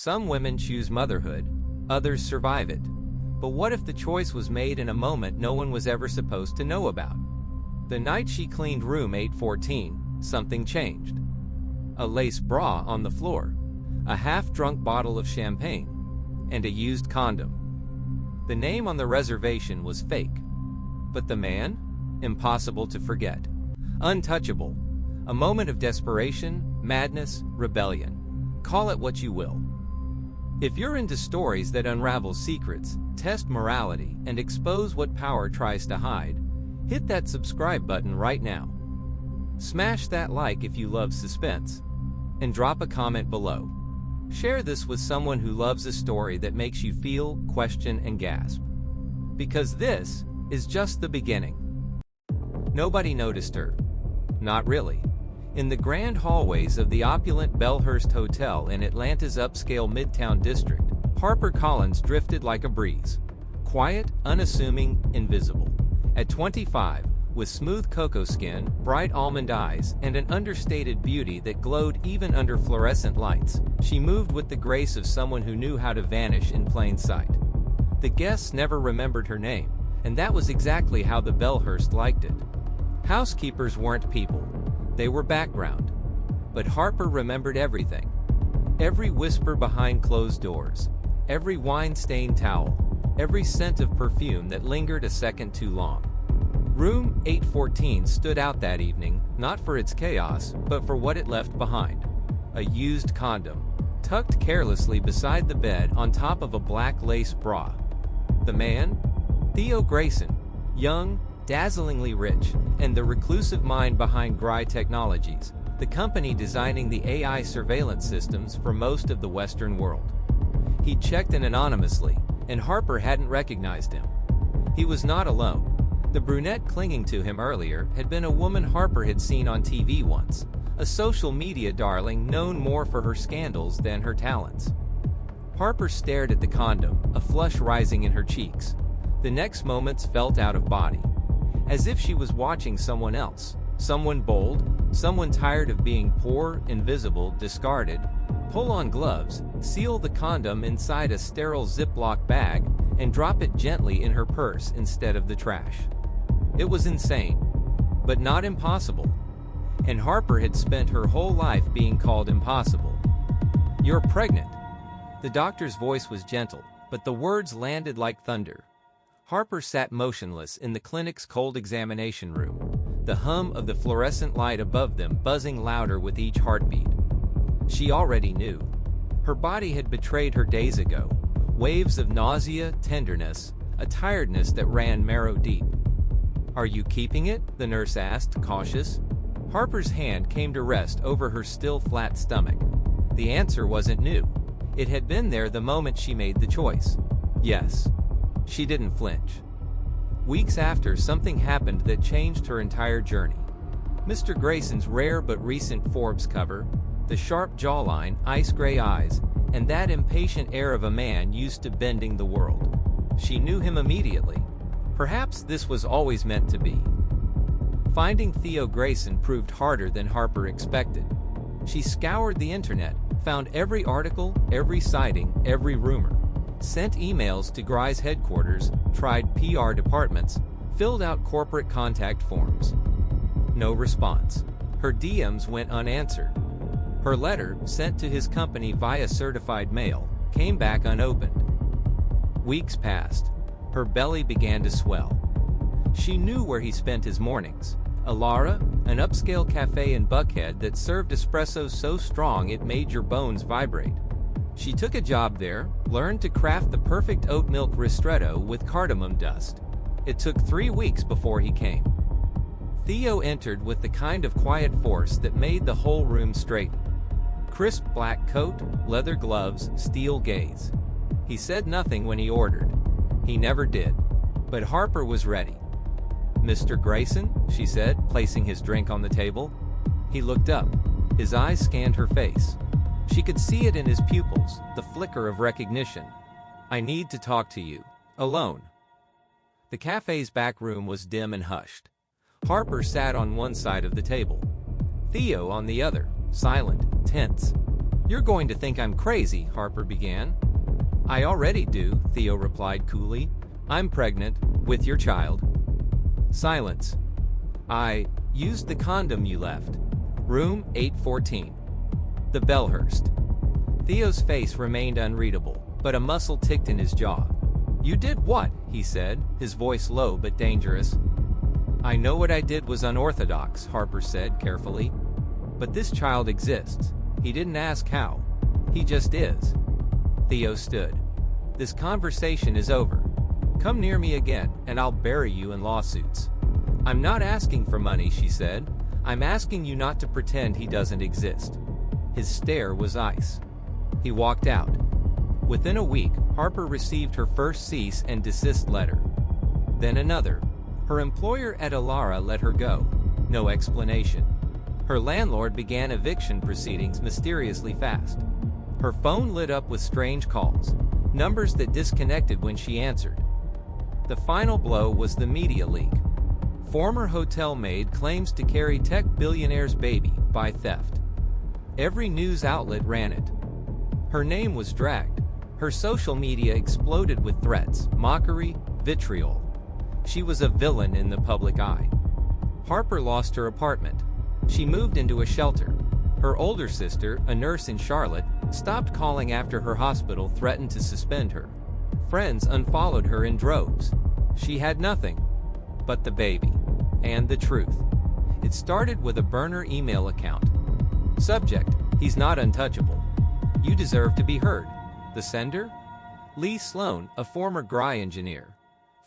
Some women choose motherhood, others survive it. But what if the choice was made in a moment no one was ever supposed to know about? The night she cleaned room 814, something changed. A lace bra on the floor, a half-drunk bottle of champagne, and a used condom. The name on the reservation was fake. But the man? Impossible to forget. Untouchable. A moment of desperation, madness, rebellion. Call it what you will. If you're into stories that unravel secrets, test morality, and expose what power tries to hide, hit that subscribe button right now. Smash that like if you love suspense, and drop a comment below. Share this with someone who loves a story that makes you feel, question, and gasp. Because this is just the beginning. Nobody noticed her. Not really. In the grand hallways of the opulent Bellhurst Hotel in Atlanta's upscale Midtown district, Harper Collins drifted like a breeze. Quiet, unassuming, invisible. At 25, with smooth cocoa skin, bright almond eyes, and an understated beauty that glowed even under fluorescent lights, she moved with the grace of someone who knew how to vanish in plain sight. The guests never remembered her name, and that was exactly how the Bellhurst liked it. Housekeepers weren't people. They were background. But Harper remembered everything. Every whisper behind closed doors, every wine-stained towel, every scent of perfume that lingered a second too long. Room 814 stood out that evening, not for its chaos, but for what it left behind. A used condom, tucked carelessly beside the bed on top of a black lace bra. The man? Theo Grayson, young, dazzlingly rich, and the reclusive mind behind Gry Technologies, the company designing the AI surveillance systems for most of the Western world. He'd checked in anonymously, and Harper hadn't recognized him. He was not alone. The brunette clinging to him earlier had been a woman Harper had seen on TV once, a social media darling known more for her scandals than her talents. Harper stared at the condom, a flush rising in her cheeks. The next moments felt out of body. As if she was watching someone else, someone bold, someone tired of being poor, invisible, discarded. Pull on gloves, seal the condom inside a sterile Ziploc bag, and drop it gently in her purse instead of the trash. It was insane, but not impossible. And Harper had spent her whole life being called impossible. "You're pregnant." The doctor's voice was gentle, but the words landed like thunder. Harper sat motionless in the clinic's cold examination room, the hum of the fluorescent light above them buzzing louder with each heartbeat. She already knew. Her body had betrayed her days ago. Waves of nausea, tenderness, a tiredness that ran marrow deep. "Are you keeping it?" the nurse asked, cautious. Harper's hand came to rest over her still flat stomach. The answer wasn't new. It had been there the moment she made the choice. Yes. She didn't flinch. Weeks after, something happened that changed her entire journey. Mr. Grayson's rare but recent Forbes cover, the sharp jawline, ice gray eyes, and that impatient air of a man used to bending the world. She knew him immediately. Perhaps this was always meant to be. Finding Theo Grayson proved harder than Harper expected. She scoured the internet, found every article, every sighting, every rumor. Sent emails to Gry's headquarters, tried PR departments, filled out corporate contact forms. No response. Her DMs went unanswered. Her letter, sent to his company via certified mail, came back unopened. Weeks passed. Her belly began to swell. She knew where he spent his mornings. Alara, an upscale cafe in Buckhead that served espresso so strong it made your bones vibrate. She took a job there, learned to craft the perfect oat milk ristretto with cardamom dust. It took 3 weeks before he came. Theo entered with the kind of quiet force that made the whole room straighten. Crisp black coat, leather gloves, steel gaze. He said nothing when he ordered. He never did. But Harper was ready. "Mr. Grayson?" she said, placing his drink on the table. He looked up. His eyes scanned her face. She could see it in his pupils, the flicker of recognition. "I need to talk to you. Alone." The cafe's back room was dim and hushed. Harper sat on one side of the table. Theo on the other, silent, tense. You're going to think I'm crazy, Harper began. I already do, Theo replied coolly. I'm pregnant, with your child. Silence. I used the condom you left. Room 814. The Bellhurst. Theo's face remained unreadable, but a muscle ticked in his jaw. You did what? He said, his voice low but dangerous. I know what I did was unorthodox, Harper said carefully. But this child exists. He didn't ask how. He just is. Theo stood. This conversation is over. Come near me again, and I'll bury you in lawsuits. I'm not asking for money, she said. I'm asking you not to pretend he doesn't exist. His stare was ice. He walked out. Within a week, Harper received her first cease and desist letter. Then another. Her employer at Alara let her go. No explanation. Her landlord began eviction proceedings mysteriously fast. Her phone lit up with strange calls, numbers that disconnected when she answered. The final blow was the media leak. Former hotel maid claims to carry tech billionaire's baby by theft. Every news outlet ran it. Her name was dragged. Her social media exploded with threats, mockery, vitriol. She was a villain in the public eye. Harper lost her apartment. She moved into a shelter. Her older sister, a nurse in Charlotte, stopped calling after her hospital threatened to suspend her. Friends unfollowed her in droves. She had nothing but the baby and the truth. It started with a burner email account. Subject: he's not untouchable. You deserve to be heard. The sender? Lee Sloan, a former GRI engineer.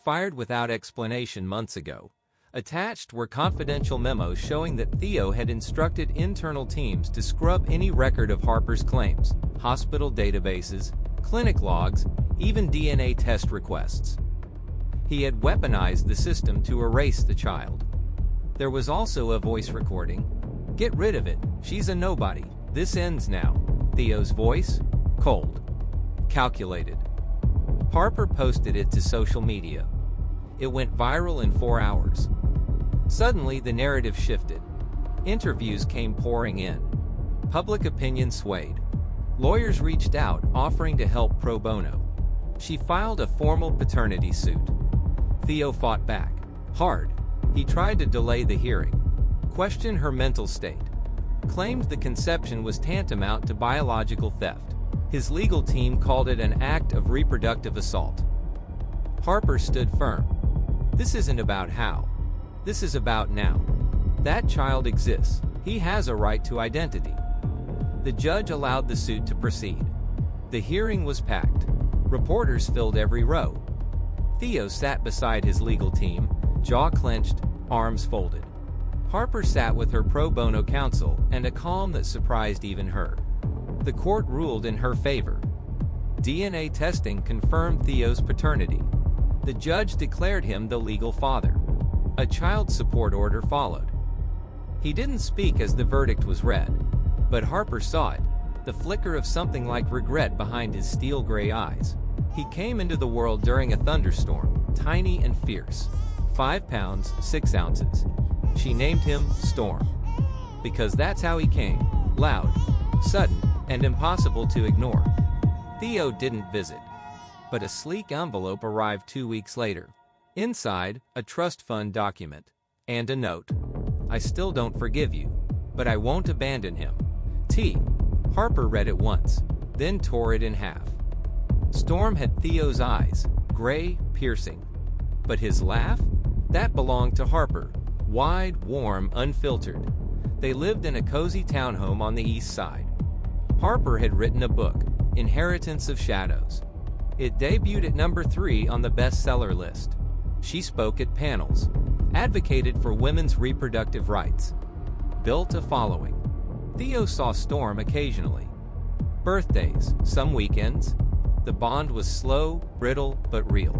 Fired without explanation months ago. Attached were confidential memos showing that Theo had instructed internal teams to scrub any record of Harper's claims, hospital databases, clinic logs, even DNA test requests. He had weaponized the system to erase the child. There was also a voice recording. Get rid of it, she's a nobody. This ends now. Theo's voice? Cold. Calculated. Harper posted it to social media. It went viral in 4 hours. Suddenly, the narrative shifted. Interviews came pouring in. Public opinion swayed. Lawyers reached out, offering to help pro bono. She filed a formal paternity suit. Theo fought back. Hard. He tried to delay the hearing. Questioned her mental state. Claimed the conception was tantamount to biological theft. His legal team called it an act of reproductive assault. Harper stood firm. This isn't about how. This is about now. That child exists. He has a right to identity. The judge allowed the suit to proceed. The hearing was packed. Reporters filled every row. Theo sat beside his legal team, jaw clenched, arms folded. Harper sat with her pro bono counsel and a calm that surprised even her. The court ruled in her favor. DNA testing confirmed Theo's paternity. The judge declared him the legal father. A child support order followed. He didn't speak as the verdict was read, but Harper saw it, the flicker of something like regret behind his steel gray eyes. He came into the world during a thunderstorm, tiny and fierce. 5 pounds, 6 ounces. She named him Storm. Because that's how he came, loud, sudden, and impossible to ignore. Theo didn't visit, but a sleek envelope arrived 2 weeks later. Inside, a trust fund document. And a note. I still don't forgive you, but I won't abandon him. T. Harper read it once, then tore it in half. Storm had Theo's eyes, gray, piercing. But his laugh? That belonged to Harper. Wide, warm, unfiltered. They lived in a cozy townhome on the east side. Harper had written a book, Inheritance of Shadows. It debuted at number 3 on the bestseller list. She spoke at panels, advocated for women's reproductive rights, built a following. Theo saw Storm occasionally. Birthdays, some weekends. The bond was slow, brittle, but real.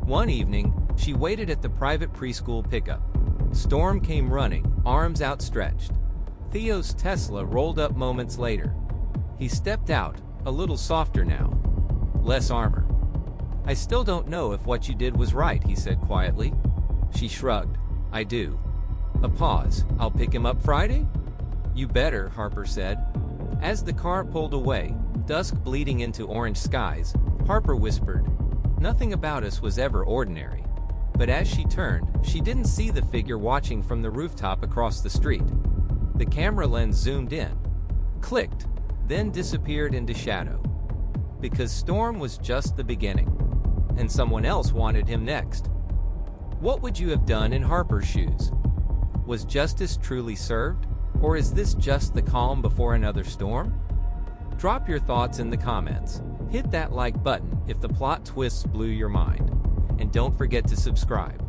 One evening, she waited at the private preschool pickup. Storm came running, arms outstretched. Theo's Tesla rolled up moments later. He stepped out, a little softer now. Less armor. I still don't know if what you did was right, he said quietly. She shrugged. I do. A pause. I'll pick him up Friday? You better, Harper said. As the car pulled away, dusk bleeding into orange skies, Harper whispered, "Nothing about us was ever ordinary." But as she turned, she didn't see the figure watching from the rooftop across the street. The camera lens zoomed in, clicked, then disappeared into shadow. Because Storm was just the beginning, and someone else wanted him next. What would you have done in Harper's shoes? Was justice truly served, or is this just the calm before another storm? Drop your thoughts in the comments. Hit that like button if the plot twists blew your mind. And don't forget to subscribe,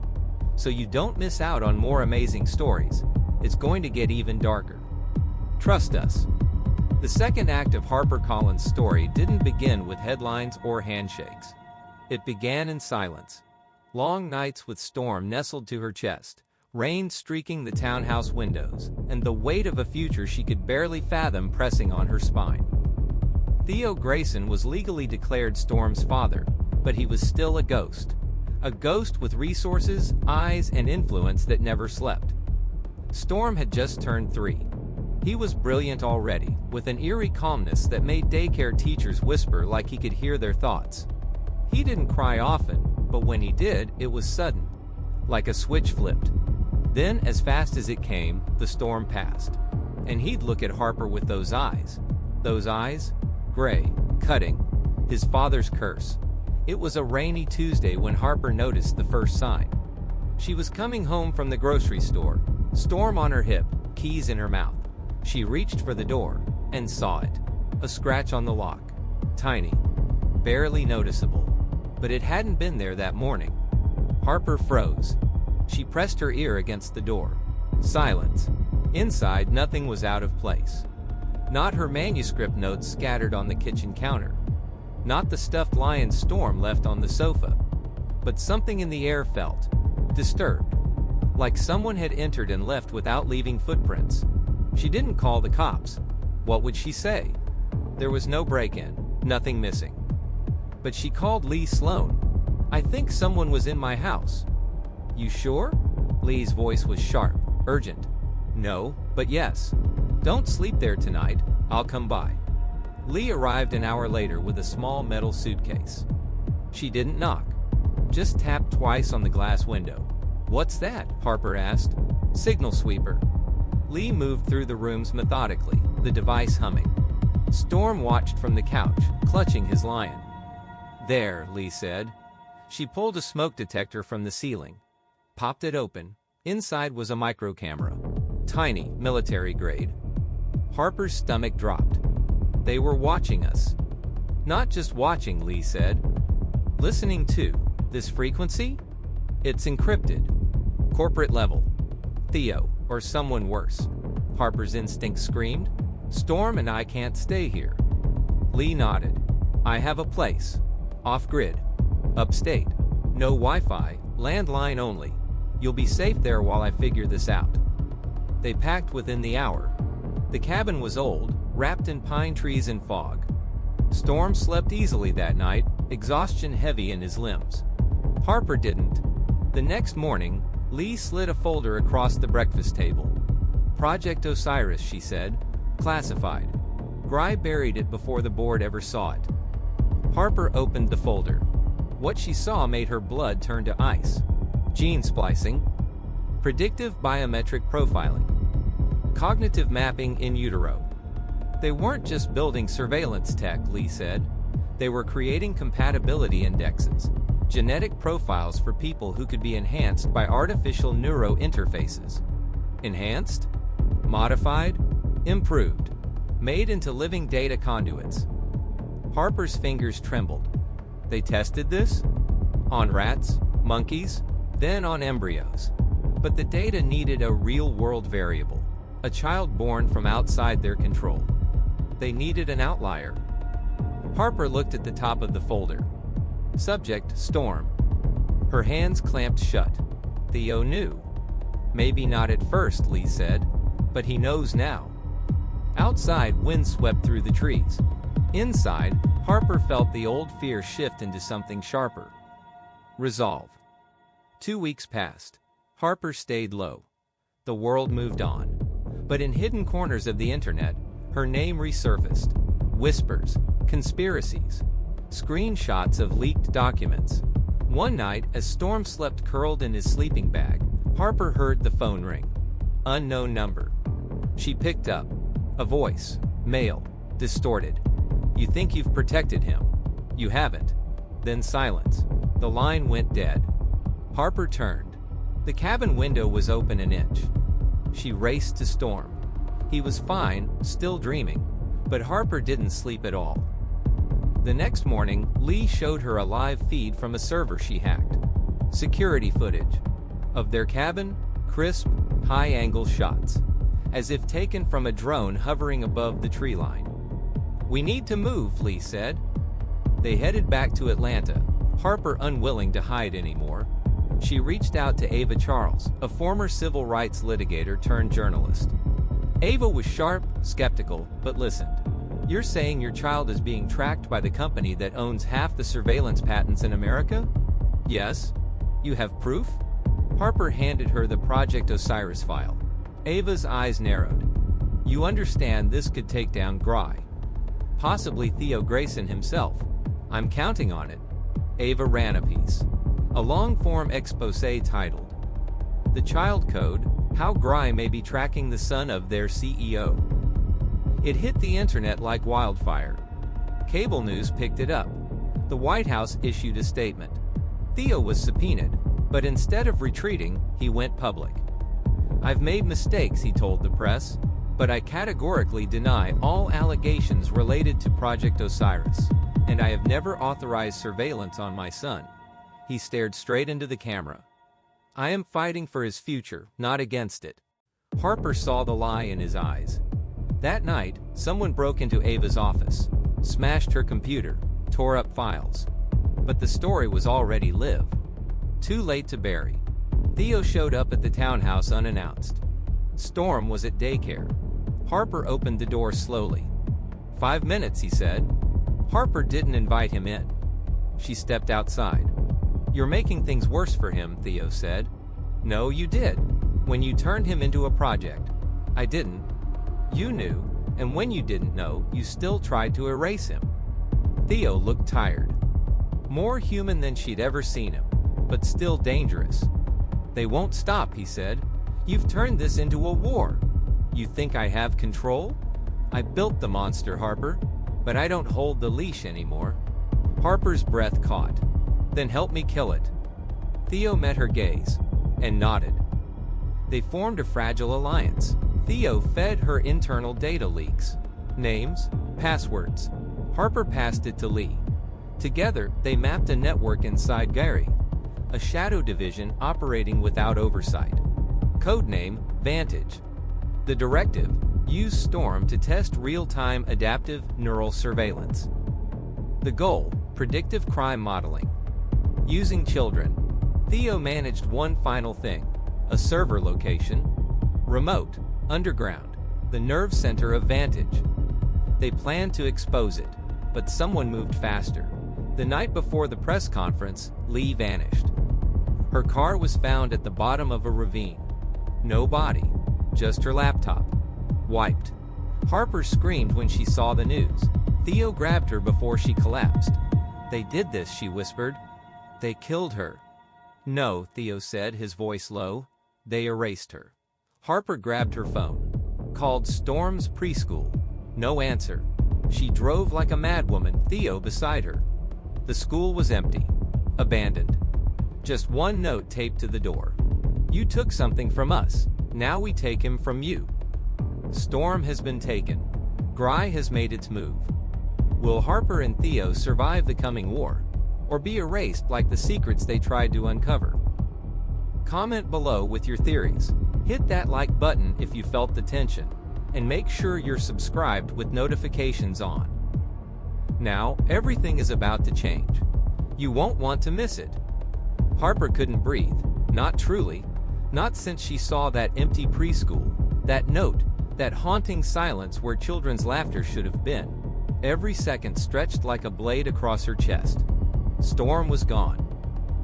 so you don't miss out on more amazing stories. It's going to get even darker. Trust us. The second act of HarperCollins' story didn't begin with headlines or handshakes. It began in silence. Long nights with Storm nestled to her chest, rain streaking the townhouse windows, and the weight of a future she could barely fathom pressing on her spine. Theo Grayson was legally declared Storm's father, but he was still a ghost. A ghost with resources, eyes, and influence that never slept. Storm had just turned 3. He was brilliant already, with an eerie calmness that made daycare teachers whisper like he could hear their thoughts. He didn't cry often, but when he did, it was sudden, like a switch flipped. Then, as fast as it came, the storm passed. And he'd look at Harper with those eyes. Those eyes, gray, cutting, his father's curse. It was a rainy Tuesday when Harper noticed the first sign. She was coming home from the grocery store, Storm on her hip, keys in her mouth. She reached for the door, and saw it. A scratch on the lock. Tiny. Barely noticeable. But it hadn't been there that morning. Harper froze. She pressed her ear against the door. Silence. Inside, nothing was out of place. Not her manuscript notes scattered on the kitchen counter. Not the stuffed lion Storm left on the sofa. But something in the air felt disturbed. Like someone had entered and left without leaving footprints. She didn't call the cops. What would she say? There was no break-in, nothing missing. But she called Lee Sloan. "I think someone was in my house." "You sure?" Lee's voice was sharp, urgent. "No, but yes. Don't sleep there tonight. I'll come by." Lee arrived an hour later with a small metal suitcase. She didn't knock, just tapped twice on the glass window. "What's that?" Harper asked. "Signal sweeper." Lee moved through the rooms methodically, the device humming. Storm watched from the couch, clutching his lion. "There," Lee said. She pulled a smoke detector from the ceiling, popped it open. Inside was a micro camera. Tiny, military grade. Harper's stomach dropped. "They were watching us." "Not just watching," Lee said. "Listening too. This frequency? It's encrypted. Corporate level. Theo, or someone worse." Harper's instinct screamed. "Storm and I can't stay here." Lee nodded. "I have a place. Off-grid. Upstate. No Wi-Fi, landline only. You'll be safe there while I figure this out." They packed within the hour. The cabin was old, wrapped in pine trees and fog. Storm slept easily that night, exhaustion heavy in his limbs. Harper didn't. The next morning, Lee slid a folder across the breakfast table. "Project Osiris," she said. "Classified." Gry buried it before the board ever saw it. Harper opened the folder. What she saw made her blood turn to ice. Gene splicing. Predictive biometric profiling. Cognitive mapping in utero. They weren't just building surveillance tech, Lee said. They were creating compatibility indexes. Genetic profiles for people who could be enhanced by artificial neuro interfaces. Enhanced? Modified? Improved. Made into living data conduits. Harper's fingers trembled. They tested this? On rats, monkeys, then on embryos. But the data needed a real-world variable, a child born from outside their control. They needed an outlier. Harper looked at the top of the folder. Subject, Storm. Her hands clamped shut. Theo knew. Maybe not at first, Lee said, but he knows now. Outside, wind swept through the trees. Inside, Harper felt the old fear shift into something sharper. Resolve. 2 weeks passed. Harper stayed low. The world moved on. But in hidden corners of the internet, Her name resurfaced. Whispers, conspiracies, screenshots of leaked documents. One night, as Storm slept curled in his sleeping bag, Harper heard the phone ring. Unknown number. She picked up. A voice. Male. Distorted. "You think you've protected him. You haven't." Then silence. The line went dead. Harper turned. The cabin window was open an inch. She raced to Storm. He was fine, still dreaming, but Harper didn't sleep at all. The next morning, Lee showed her a live feed from a server she hacked. Security footage of their cabin, crisp, high-angle shots, as if taken from a drone hovering above the tree line. "We need to move," Lee said. They headed back to Atlanta, Harper unwilling to hide anymore. She reached out to Ava Charles, a former civil rights litigator turned journalist. Ava was sharp, skeptical, but listened. "You're saying your child is being tracked by the company that owns half the surveillance patents in America?" "Yes." "You have proof?" Harper handed her the Project Osiris file. Ava's eyes narrowed. "You understand this could take down Gry. Possibly Theo Grayson himself. I'm counting on it." Ava ran a piece. A long-form exposé titled, "The Child Code, How Gry May Be Tracking the Son of Their CEO." It hit the internet like wildfire. Cable news picked it up. The White House issued a statement. Theo was subpoenaed, but instead of retreating, he went public. "I've made mistakes," he told the press, "but I categorically deny all allegations related to Project Osiris, and I have never authorized surveillance on my son." He stared straight into the camera. "I am fighting for his future, not against it." Harper saw the lie in his eyes. That night, someone broke into Ava's office, smashed her computer, tore up files. But the story was already lived. Too late to bury. Theo showed up at the townhouse unannounced. Storm was at daycare. Harper opened the door slowly. "5 minutes," he said. Harper didn't invite him in. She stepped outside. "You're making things worse for him," Theo said. "No, you did. When you turned him into a project." "I didn't." "You knew, and when you didn't know, you still tried to erase him." Theo looked tired. More human than she'd ever seen him, but still dangerous. "They won't stop," he said. "You've turned this into a war. You think I have control? I built the monster, Harper, but I don't hold the leash anymore." Harper's breath caught. "Then help me kill it." Theo met her gaze and nodded. They formed a fragile alliance. Theo fed her internal data leaks. Names, passwords. Harper passed it to Lee. Together, they mapped a network inside Gary, a shadow division operating without oversight. Codename, Vantage. The directive, use Storm to test real-time adaptive neural surveillance. The goal, predictive crime modeling. Using children. Theo managed one final thing, a server location. Remote, underground, the nerve center of Vantage. They planned to expose it, but someone moved faster. The night before the press conference, Lee vanished. Her car was found at the bottom of a ravine. No body, just her laptop. Wiped. Harper screamed when she saw the news. Theo grabbed her before she collapsed. "They did this," she whispered. "They killed her." "No," Theo said, his voice low. "They erased her." Harper grabbed her phone. Called Storm's preschool. No answer. She drove like a madwoman, Theo beside her. The school was empty. Abandoned. Just one note taped to the door. "You took something from us. Now we take him from you." Storm has been taken. Gry has made its move. Will Harper and Theo survive the coming war, or be erased like the secrets they tried to uncover? Comment below with your theories. Hit that like button if you felt the tension, and make sure you're subscribed with notifications on. Now, everything is about to change. You won't want to miss it. Harper couldn't breathe, not truly, not since she saw that empty preschool, that note, that haunting silence where children's laughter should have been. Every second stretched like a blade across her chest. Storm was gone.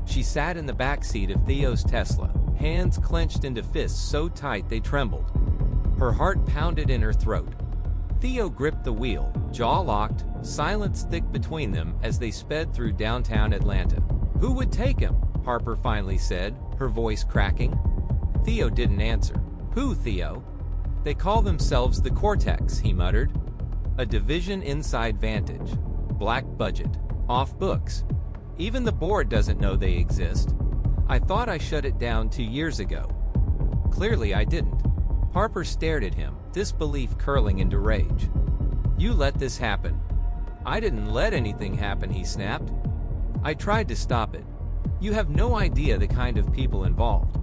She sat in the back seat of Theo's Tesla, hands clenched into fists so tight they trembled. Her heart pounded in her throat. Theo gripped the wheel, jaw locked, silence thick between them as they sped through downtown Atlanta. "Who would take him?" Harper finally said, her voice cracking. Theo didn't answer. "Who, Theo?" "They call themselves the Cortex," he muttered. "A division inside Vantage. Black budget. Off books. Even the board doesn't know they exist. I thought I shut it down 2 years ago." "Clearly I didn't." Harper stared at him, disbelief curling into rage. "You let this happen." "I didn't let anything happen," he snapped. "I tried to stop it. You have no idea the kind of people involved.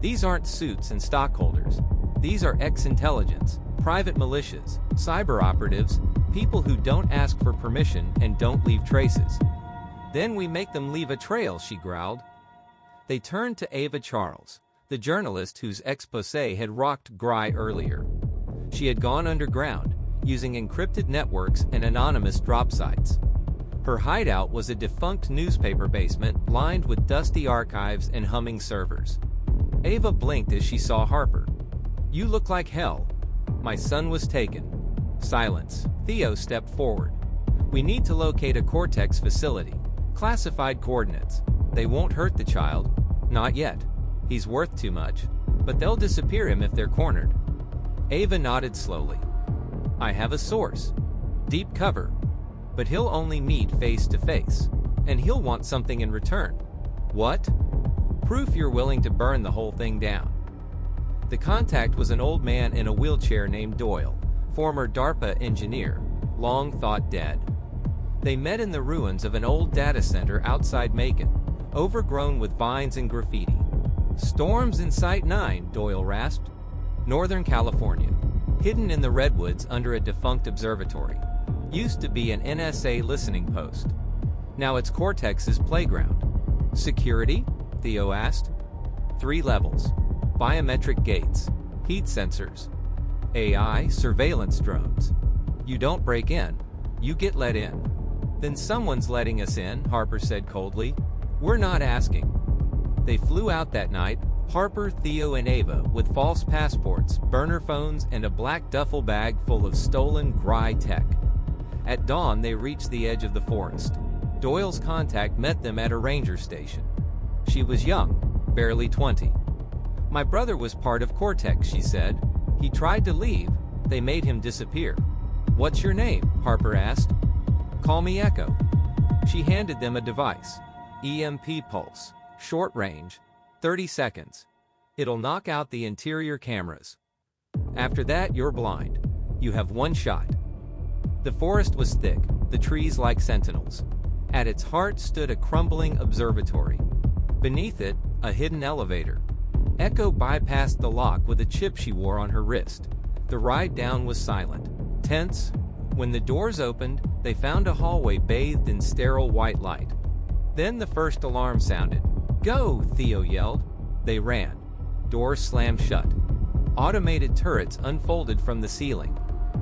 These aren't suits and stockholders. These are ex-intelligence, private militias, cyber operatives, people who don't ask for permission and don't leave traces. Then we make them leave a trail," she growled. They turned to Ava Charles, the journalist whose exposé had rocked Gry earlier. She had gone underground, using encrypted networks and anonymous drop sites. Her hideout was a defunct newspaper basement lined with dusty archives and humming servers. Ava blinked as she saw Harper. "You look like hell. My son was taken." Silence. Theo stepped forward. "We need to locate a Cortex facility. Classified coordinates. They won't hurt the child. Not yet. He's worth too much. But they'll disappear him if they're cornered." Ava nodded slowly. "I have a source. Deep cover. But he'll only meet face to face. And he'll want something in return." "What?" "Proof you're willing to burn the whole thing down." The contact was an old man in a wheelchair named Doyle, former DARPA engineer, long thought dead. They met in the ruins of an old data center outside Macon, overgrown with vines and graffiti. "Storms in Site 9, Doyle rasped. "Northern California. Hidden in the redwoods under a defunct observatory. Used to be an NSA listening post. Now it's Cortex's playground." "Security?" Theo asked. 3 levels. Biometric gates. Heat sensors. AI surveillance drones. You don't break in. You get let in." "Then someone's letting us in," Harper said coldly. "We're not asking." They flew out that night, Harper, Theo, and Ava, with false passports, burner phones, and a black duffel bag full of stolen Gry tech. At dawn, they reached the edge of the forest. Doyle's contact met them at a ranger station. She was young, barely 20. "My brother was part of Cortex," she said. "He tried to leave. They made him disappear." "What's your name?" Harper asked. "Call me Echo." She handed them a device. EMP pulse. Short range. 30 seconds. It'll knock out the interior cameras. After that, you're blind. You have 1 shot. The forest was thick, the trees like sentinels. At its heart stood a crumbling observatory. Beneath it, a hidden elevator. Echo bypassed the lock with a chip she wore on her wrist. The ride down was silent, tense. When the doors opened, they found a hallway bathed in sterile white light. Then the first alarm sounded. "Go!" Theo yelled. They ran. Doors slammed shut. Automated turrets unfolded from the ceiling.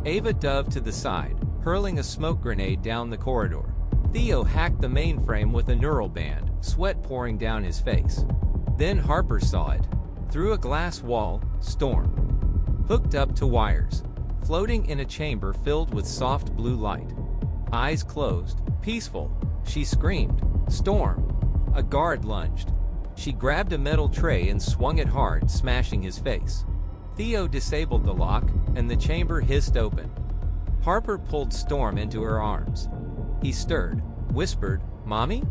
Ava dove to the side, hurling a smoke grenade down the corridor. Theo hacked the mainframe with a neural band, sweat pouring down his face. Then Harper saw it. Through a glass wall, Storm. Hooked up to wires. Floating in a chamber filled with soft blue light. Eyes closed, peaceful. She screamed, "Storm!" A guard lunged. She grabbed a metal tray and swung it hard, smashing his face. Theo disabled the lock, and the chamber hissed open. Harper pulled Storm into her arms. He stirred, whispered, "Mommy?"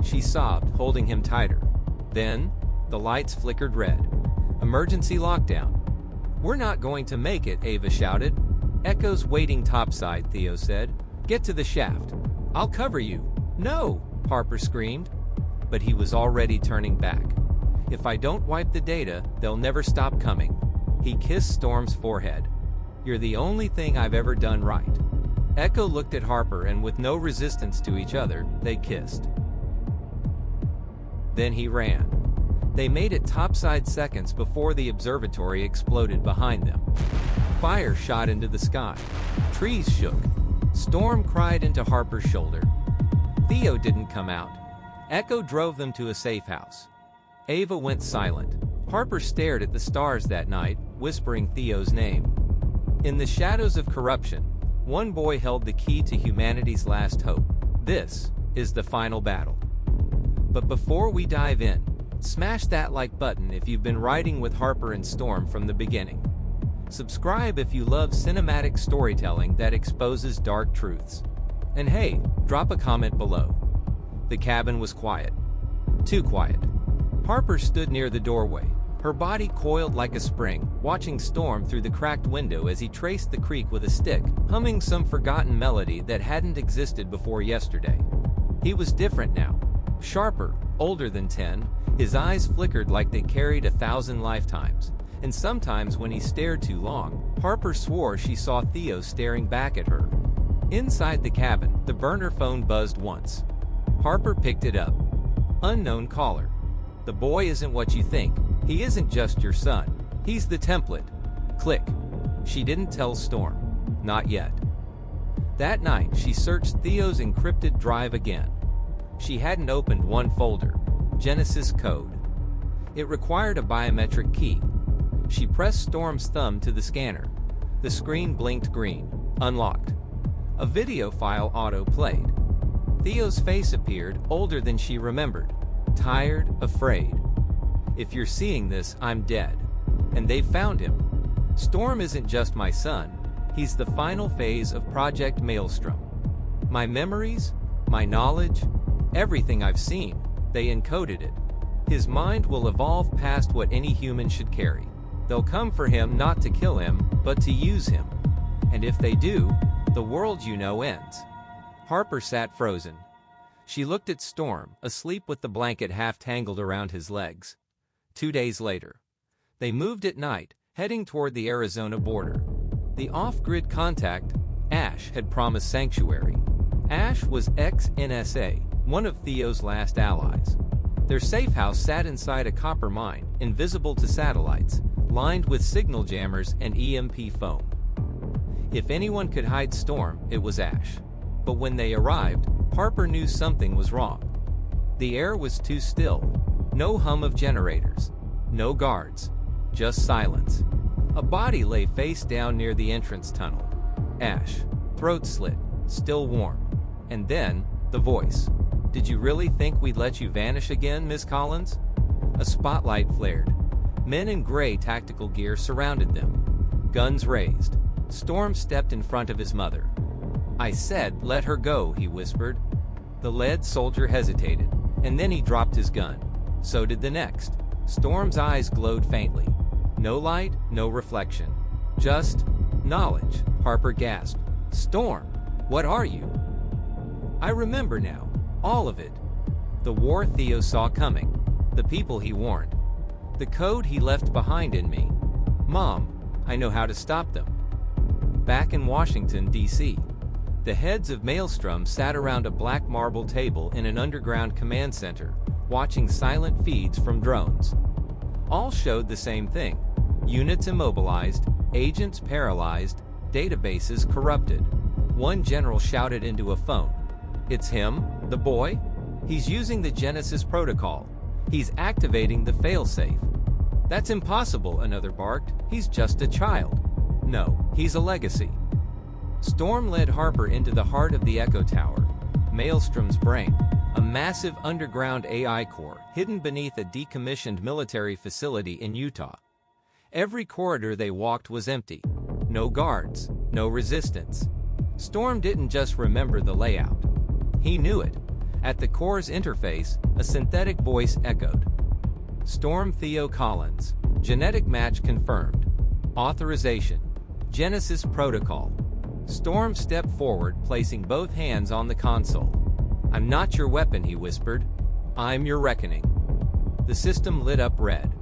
She sobbed, holding him tighter. Then, the lights flickered red. Emergency lockdown. "We're not going to make it," Ava shouted. "Echo's waiting topside," Theo said. "Get to the shaft. I'll cover you." "No!" Harper screamed. But he was already turning back. "If I don't wipe the data, they'll never stop coming." He kissed Storm's forehead. "You're the only thing I've ever done right." Echo looked at Harper, and with no resistance to each other, they kissed. Then he ran. They made it topside seconds before the observatory exploded behind them. Fire shot into the sky. Trees shook. Storm cried into Harper's shoulder. Theo didn't come out. Echo drove them to a safe house. Ava went silent. Harper stared at the stars that night, whispering Theo's name. In the shadows of corruption, One boy held the key to humanity's last hope. This is the final battle. But before we dive in, smash that like button if you've been riding with Harper and Storm from the beginning. Subscribe if you love cinematic storytelling that exposes dark truths. And hey, drop a comment below. The cabin was quiet. Too quiet. Harper stood near the doorway, her body coiled like a spring, watching Storm through the cracked window as he traced the creek with a stick, humming some forgotten melody that hadn't existed before yesterday. He was different now. Sharper, older than 10, his eyes flickered like they carried 1,000 lifetimes. And sometimes when he stared too long, Harper swore she saw Theo staring back at her. Inside the cabin, the burner phone buzzed once. Harper picked it up. Unknown caller. The boy isn't what you think. He isn't just your son. He's the template. Click. She didn't tell Storm. Not yet. That night, she searched Theo's encrypted drive again. She hadn't opened one folder. Genesis code. It required a biometric key. She pressed Storm's thumb to the scanner. The screen blinked green. Unlocked. A video file auto-played. Theo's face appeared, older than she remembered. Tired, afraid. If you're seeing this, I'm dead. And they've found him. Storm isn't just my son. He's the final phase of Project Maelstrom. My memories, my knowledge, everything I've seen, they encoded it. His mind will evolve past what any human should carry. They'll come for him not to kill him, but to use him. And if they do, the world you know ends. Harper sat frozen. She looked at Storm, asleep with the blanket half tangled around his legs. 2 days later. They moved at night, heading toward the Arizona border. The off-grid contact, Ash, had promised sanctuary. Ash was ex-NSA, one of Theo's last allies. Their safe house sat inside a copper mine, invisible to satellites, lined with signal jammers and EMP foam. If anyone could hide Storm, it was Ash. But when they arrived, Harper knew something was wrong. The air was too still. No hum of generators. No guards. Just silence. A body lay face down near the entrance tunnel. Ash. Throat slit. Still warm. And then, the voice. "Did you really think we'd let you vanish again, Miss Collins?" A spotlight flared. Men in gray tactical gear surrounded them. Guns raised. Storm stepped in front of his mother. "I said, let her go," he whispered. The lead soldier hesitated, and then he dropped his gun. So did the next. Storm's eyes glowed faintly. No light, no reflection. Just knowledge. Harper gasped. "Storm, what are you?" "I remember now. All of it. The war Theo saw coming. The people he warned. The code he left behind in me. Mom, I know how to stop them." Back in Washington, D.C., the heads of Maelstrom sat around a black marble table in an underground command center, watching silent feeds from drones. All showed the same thing. Units immobilized, agents paralyzed, databases corrupted. One general shouted into a phone. "It's him, the boy? He's using the Genesis protocol. He's activating the failsafe." "That's impossible," another barked. "He's just a child." "No, he's a legacy." Storm led Harper into the heart of the Echo Tower, Maelstrom's brain, a massive underground AI core hidden beneath a decommissioned military facility in Utah. Every corridor they walked was empty. No guards, no resistance. Storm didn't just remember the layout. He knew it. At the core's interface, a synthetic voice echoed. "Storm Theo Collins. Genetic match confirmed. Authorization. Genesis protocol." Storm stepped forward, placing both hands on the console. "I'm not your weapon," he whispered. "I'm your reckoning." The system lit up red.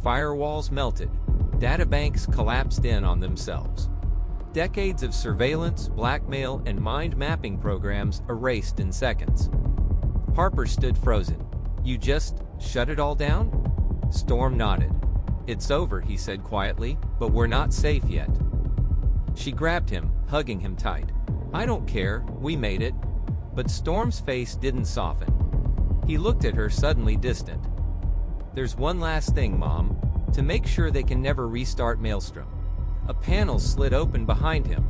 Firewalls melted. Databanks collapsed in on themselves. Decades of surveillance, blackmail, and mind mapping programs erased in seconds. Harper stood frozen. "You just shut it all down?" Storm nodded. "It's over," he said quietly, "but we're not safe yet." She grabbed him, hugging him tight. "I don't care, we made it." But Storm's face didn't soften. He looked at her, suddenly distant. "There's one last thing, Mom. To make sure they can never restart Maelstrom." A panel slid open behind him.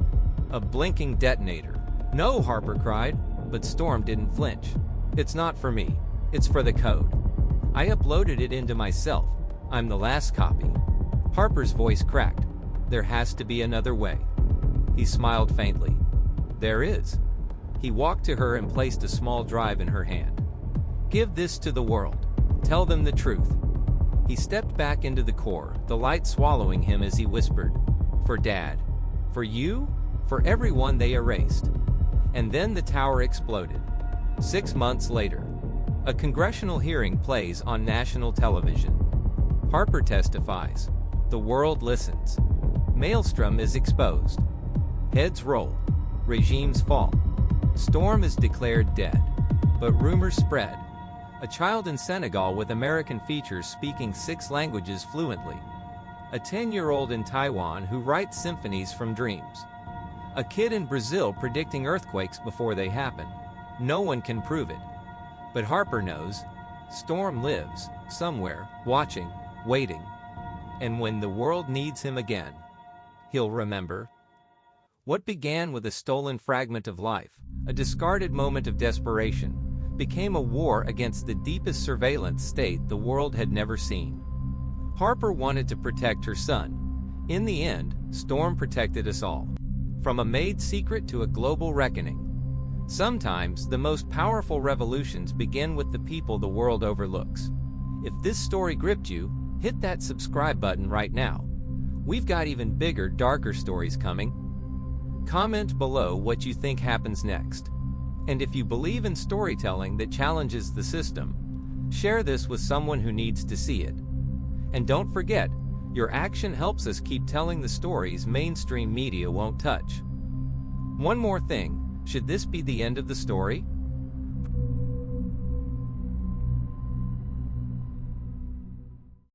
A blinking detonator. "No," Harper cried, but Storm didn't flinch. "It's not for me. It's for the code. I uploaded it into myself. I'm the last copy." Harper's voice cracked. "There has to be another way." He smiled faintly. "There is." He walked to her and placed a small drive in her hand. "Give this to the world. Tell them the truth." He stepped back into the core, the light swallowing him as he whispered, "For Dad. For you. For everyone they erased." And then the tower exploded. 6 months later, a congressional hearing plays on national television. Harper testifies. The world listens. Maelstrom is exposed. Heads roll. Regimes fall. Storm is declared dead. But rumors spread. A child in Senegal with American features speaking 6 languages fluently. A 10-year-old in Taiwan who writes symphonies from dreams. A kid in Brazil predicting earthquakes before they happen. No one can prove it. But Harper knows. Storm lives, somewhere, watching, waiting. And when the world needs him again, he'll remember. What began with a stolen fragment of life, a discarded moment of desperation, became a war against the deepest surveillance state the world had never seen. Harper wanted to protect her son. In the end, Storm protected us all. From a Maid secret to a global reckoning. Sometimes, the most powerful revolutions begin with the people the world overlooks. If this story gripped you, hit that subscribe button right now. We've got even bigger, darker stories coming. Comment below what you think happens next. And if you believe in storytelling that challenges the system, share this with someone who needs to see it. And don't forget, your action helps us keep telling the stories mainstream media won't touch. One more thing, should this be the end of the story?